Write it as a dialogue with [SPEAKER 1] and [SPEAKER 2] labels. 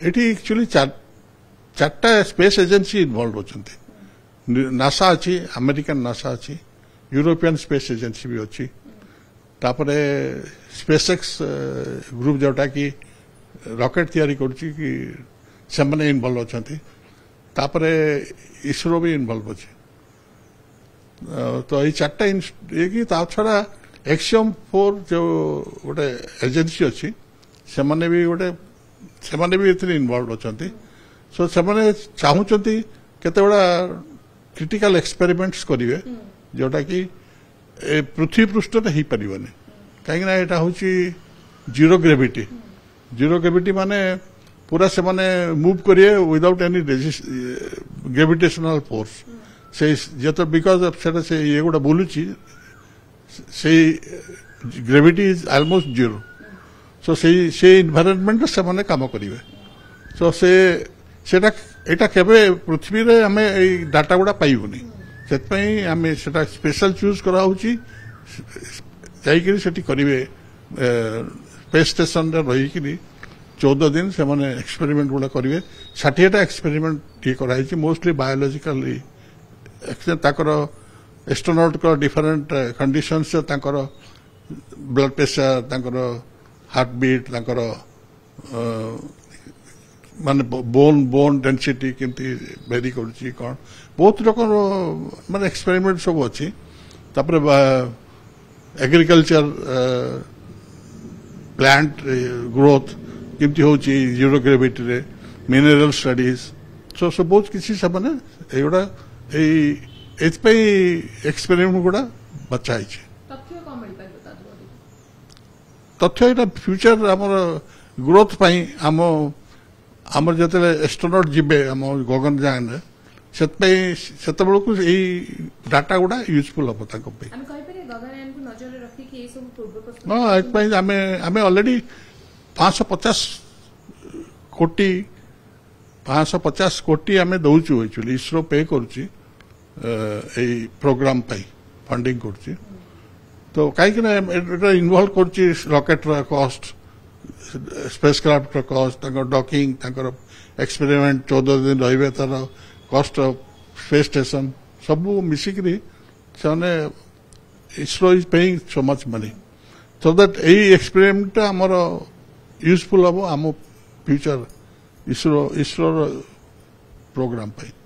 [SPEAKER 1] eighty actually चार्टा space agency involve होचंती NASA अच्छी अमेरिकन नासा अच्छी यूरोपियन स्पेस एजेंसी भी अच्छी तापरे स्पेसएक्स ग्रुप जोटा कि रॉकेट तैयारी करुच्ची कि सेमने इन्वॉल्व होचंती तापरे इसरो भी इन्वॉल्व अच्छी तो ये चार्टा ये कि ता छड़ा एक्सियम 4 जो गोटे एजेंसी अच्छी सेमने भी गोटे सेमने भी एथिरे इन्वॉल्व होचंती सो सेमने चाहूचंती केते बड़ा क्रिटिकल एक्सपेरिमेंट्स करिवे जोटा कि पृथ्वी पृष्ठ रे ही परिबने काहे ना एटा होची जीरो ग्रेविटी माने पूरा से माने मूव करिए विदाउट एनी ग्रेविटेशनल फोर्स से जत बिकॉज ऑफ सेटा से ये गोटा बोलुची से gravity is almost zero so से एनवायरनमेंट से माने काम करिवे सो सेटा एटा केबे पृथ्वी रे हमें ए डाटा गुडा पाइबुनी सेतपई हमें सेटा स्पेशल चूज करा होची जाइकरी सेठी करिवे स्पेस स्टेशन रे रही कि 14 दिन से माने एक्सपेरिमेंट गुडा करिवे 60 टा एक्सपेरिमेंट ठी कराई छी मोस्टली बायोलॉजिकली ताकर एस्ट्रोनॉट को डिफरेंट कंडीशंस ताकर ब्लड प्रेशर ताकर हार्ट बीट ताकर माने बोन डेंसिटी केमती वेरी करुची कौन बहुत रकम माने एक्सपेरिमेंट सब अच्छी तापर एग्रीकल्चर प्लांट ग्रोथ केमती होची जीरो ग्रेविटी रे मिनरल स्टडीज सो बहुत किसी सब माने एगुडा एथपई एक्सपेरिमेंट गुडा बचाई छे तथ्य एटा फ्यूचर हमर ग्रोथ पई आमर जो एस्ट्रोनॉट जीवे आम गगनयान से डाटा गुडा यूजफुल हम आम ऑलरेडी 550 कोटी आम दौचु एक्चुअली इसरो पे करुच्ची प्रोग्राम फंडिंग करुच्ची तो कहीं इनवॉल्व करुच्ची rocket cost spacecraft cost docking experiment 14 दिन रही तार कॉस्ट ऑफ स्पेस स्टेशन सब मिसिकी ISRO is paying so much money so that यही एक्सपेरिमेंट आमर यूजफुल हम आम फ्यूचर इसरो प्रोग्राम